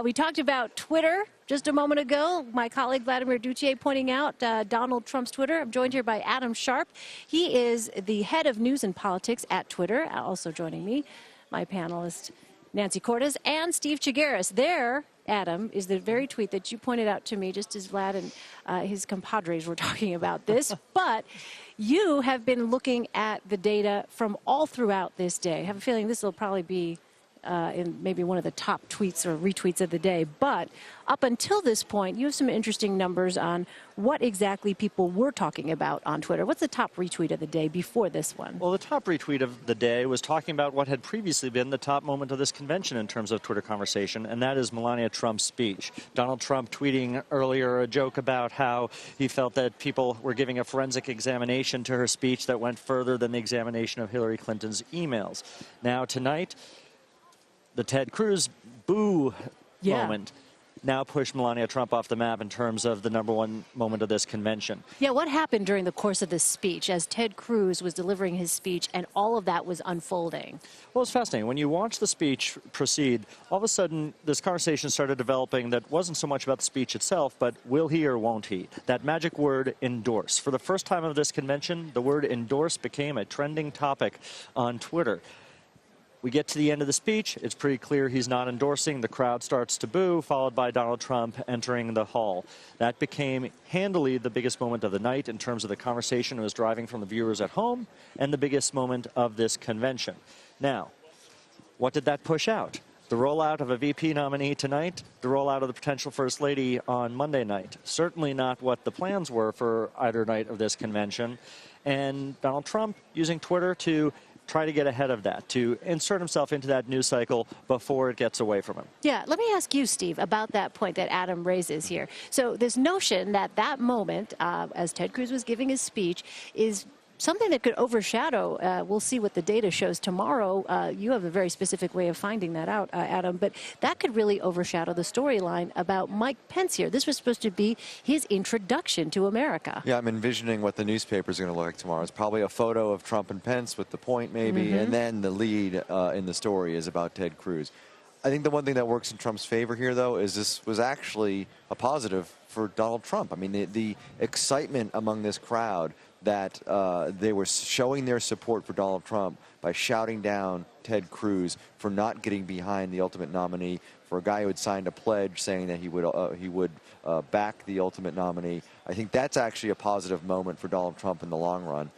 We talked about Twitter just a moment ago. My colleague Vladimir Duchier pointing out Donald Trump's Twitter. I'm joined here by Adam Sharp. He is the head of news and politics at Twitter. Also joining me, my panelist Nancy Cordes and Steve Chigueras. There, Adam, is the very tweet that you pointed out to me just as Vlad and his compadres were talking about this. But you have been looking at the data from all throughout this day. I have a feeling this will probably be in maybe one of the top tweets or retweets of the day. But up until this point, you have some interesting numbers on what exactly people were talking about on Twitter. What's the top retweet of the day before this one? Well, the top retweet of the day was talking about what had previously been the top moment of this convention in terms of Twitter conversation, and that is Melania Trump's speech. Donald Trump tweeting earlier a joke about how he felt that people were giving a forensic examination to her speech that went further than the examination of Hillary Clinton's emails. Now, tonight, the Ted Cruz boo moment now pushed Melania Trump off the map in terms of the #1 moment of this convention. Yeah, what happened during the course of this speech as Ted Cruz was delivering his speech and all of that was unfolding? Well, it's fascinating. When you watch the speech proceed, all of a sudden this conversation started developing that wasn't so much about the speech itself, but will he or won't he? That magic word, endorse. For the first time of this convention, the word endorse became a trending topic on Twitter. We get to the end of the speech. It's pretty clear he's not endorsing. The crowd starts to boo, followed by Donald Trump entering the hall. That became handily the biggest moment of the night in terms of the conversation it was driving from the viewers at home and the biggest moment of this convention. Now, what did that push out? The rollout of a VP nominee tonight, the rollout of the potential First Lady on Monday night. Certainly not what the plans were for either night of this convention. And Donald Trump using Twitter to try to get ahead of that, to insert himself into that news cycle before it gets away from him. Yeah, let me ask you, Steve, about that point that Adam raises here. So this notion that that moment, as Ted Cruz was giving his speech, is something that could overshadow, we'll see what the data shows tomorrow. You have a very specific way of finding that out, Adam, but that could really overshadow the storyline about Mike Pence here. This was supposed to be his introduction to America. Yeah, I'm envisioning what the newspapers are going to look like tomorrow. It's probably a photo of Trump and Pence with the point maybe, and then the lead in the story is about Ted Cruz. I think the one thing that works in Trump's favor here, though, is this was actually a positive for Donald Trump. I mean, the excitement among this crowd that they were showing their support for Donald Trump by shouting down Ted Cruz for not getting behind the ultimate nominee, for a guy who had signed a pledge saying that he would back the ultimate nominee. I think that's actually a positive moment for Donald Trump in the long run.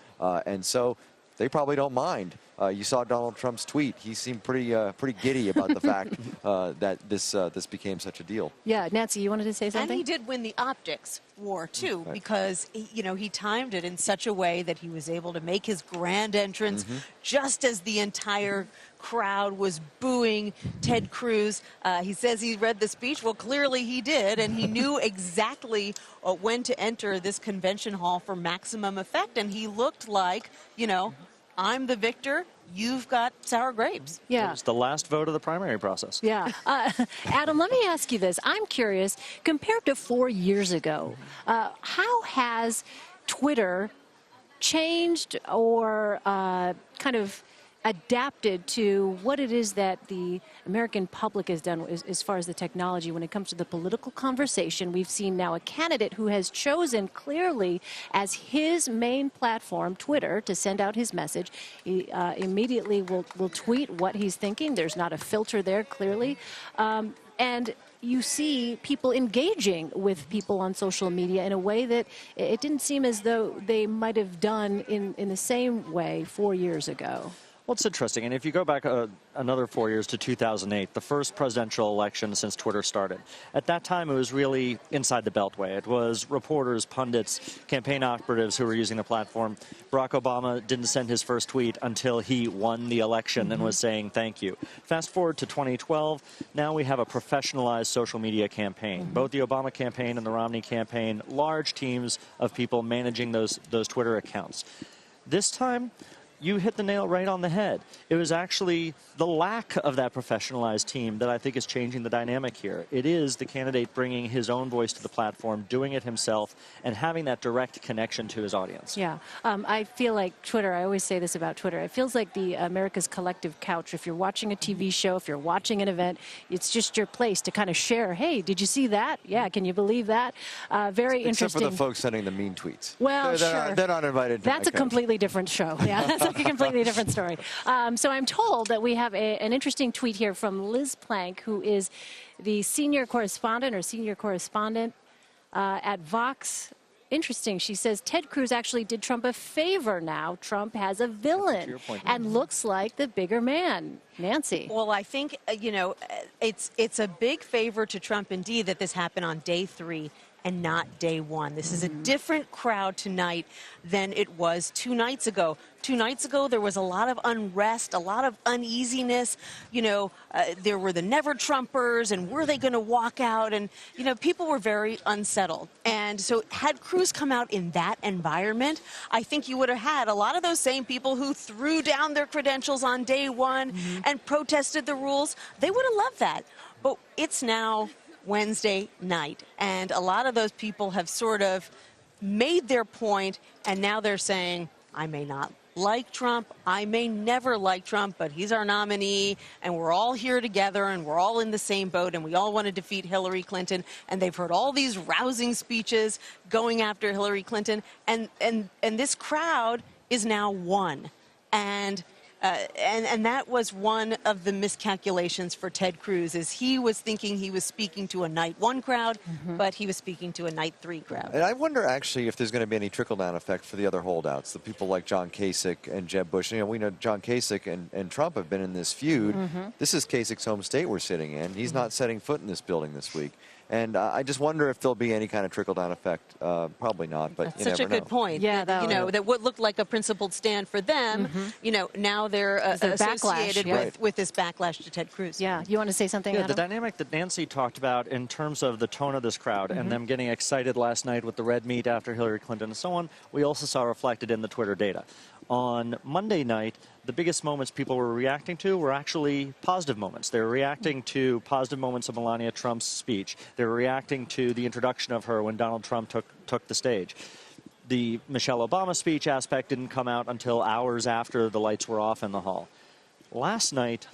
And so they probably don't mind. You saw Donald Trump's tweet. He seemed pretty giddy about the fact that this became such a deal. Yeah, Nancy, you wanted to say something? And he did win the optics war, too, because, he timed it in such a way that he was able to make his grand entrance just as the entire crowd was booing Ted Cruz. He says he read the speech. Well, clearly he did, and he knew exactly when to enter this convention hall for maximum effect, and he looked like, I'm the victor. You've got sour grapes. Yeah. It was the last vote of the primary process. Yeah. Adam, let me ask you this. I'm curious, compared to 4 years ago, how has Twitter changed or kind of adapted to what it is that the American public has done as far as the technology when it comes to the political conversation? We've seen now a candidate who has chosen clearly as his main platform, Twitter, to send out his message. He immediately will tweet what he's thinking. There's not a filter there, clearly. And you see people engaging with people on social media in a way that it didn't seem as though they might have done in the same way 4 years ago. Well, it's interesting, and if you go back another 4 years to 2008, the first presidential election since Twitter started, at that time it was really inside the Beltway. It was reporters, pundits, campaign operatives who were using the platform. Barack Obama didn't send his first tweet until he won the election and was saying thank you. Fast forward to 2012, now we have a professionalized social media campaign. Both the Obama campaign and the Romney campaign, large teams of people managing those Twitter accounts. This time, you hit the nail right on the head. It was actually the lack of that professionalized team that I think is changing the dynamic here. It is the candidate bringing his own voice to the platform, doing it himself, and having that direct connection to his audience. Yeah, I feel like Twitter, I always say this about Twitter, it feels like the America's collective couch. If you're watching a TV show, if you're watching an event, it's just your place to kind of share, hey, did you see that? Yeah, can you believe that? Very interesting. Except for the folks sending the mean tweets. Well, sure. They're not invited to That's a completely different show. Yeah, that's like a completely different story. So I'm told that we have an interesting tweet here from Liz Plank, who is the senior correspondent at Vox. Interesting. She says Ted Cruz actually did Trump a favor now. Trump has a villain and looks like the bigger man. Nancy. Well, I think, it's a big favor to Trump indeed that this happened on day 3 and not day 1. This is a different crowd tonight than it was 2 nights ago. 2 nights ago, there was a lot of unrest, a lot of uneasiness. There were the never Trumpers, and were they going to walk out? And, people were very unsettled. And so had Cruz come out in that environment, I think you would have had a lot of those same people who threw down their credentials on day 1 and protested the rules. They would have loved that. But it's now Wednesday night, and a lot of those people have sort of made their point, and now they're saying, I may not like Trump, I may never like Trump, but he's our nominee, and we're all here together, and we're all in the same boat, and we all want to defeat Hillary Clinton. And they've heard all these rousing speeches going after Hillary Clinton, and this crowd is now won. And that was one of the miscalculations for Ted Cruz, is he was thinking he was speaking to a night 1 crowd, but he was speaking to a night 3 crowd. And I wonder actually if there's going to be any trickle-down effect for the other holdouts, the people like John Kasich and Jeb Bush. We know John Kasich and Trump have been in this feud. This is Kasich's home state we're sitting in. He's not setting foot in this building this week. And I just wonder if there'll be any kind of trickle-down effect. Probably not, but that's such a good point. Yeah, that what looked like a principled stand for them, now they're associated with this backlash to Ted Cruz. Yeah, you want to say something, Yeah, Adam? the dynamic that Nancy talked about in terms of the tone of this crowd and them getting excited last night with the red meat after Hillary Clinton and so on, we also saw reflected in the Twitter data. On Monday night, the biggest moments people were reacting to were actually positive moments. They were reacting to positive moments of Melania Trump's speech. They were reacting to the introduction of her when Donald Trump took the stage. The Michelle Obama speech aspect didn't come out until hours after the lights were off in the hall. Last night,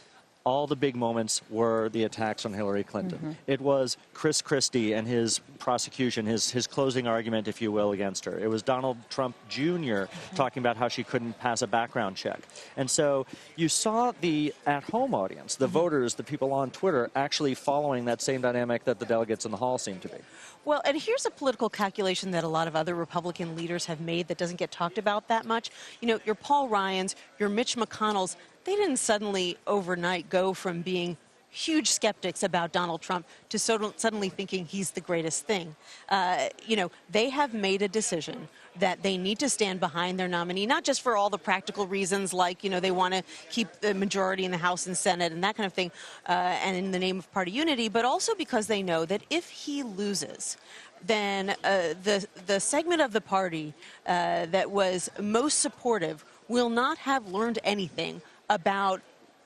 all the big moments were the attacks on Hillary Clinton. It was Chris Christie and his prosecution, his closing argument, if you will, against her. It was Donald Trump Jr. talking about how she couldn't pass a background check. And so you saw the at-home audience, the voters, the people on Twitter, actually following that same dynamic that the delegates in the hall seemed to be. Well, and here's a political calculation that a lot of other Republican leaders have made that doesn't get talked about that much. Your Paul Ryans, your Mitch McConnells, they didn't suddenly overnight go from being huge skeptics about Donald Trump to suddenly thinking he's the greatest thing. They have made a decision that they need to stand behind their nominee, not just for all the practical reasons like, they want to keep the majority in the House and Senate and that kind of thing, and in the name of party unity, but also because they know that if he loses, then the segment of the party that was most supportive will not have learned anything about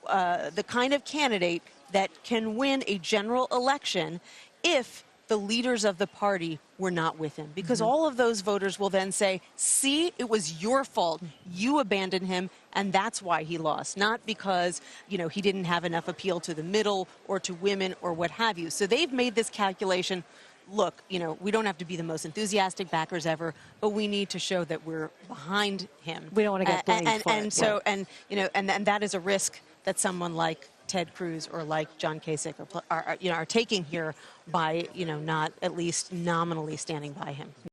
the kind of candidate that can win a general election if the leaders of the party were not with him. Because all of those voters will then say, see, it was your fault. You abandoned him, and that's why he lost. Not because, he didn't have enough appeal to the middle or to women or what have you. So they've made this calculation. Look, we don't have to be the most enthusiastic backers ever, but we need to show that we're behind him. We don't want to get blamed for and it. So, and that is a risk that someone like Ted Cruz or like John Kasich are taking here by, not at least nominally standing by him.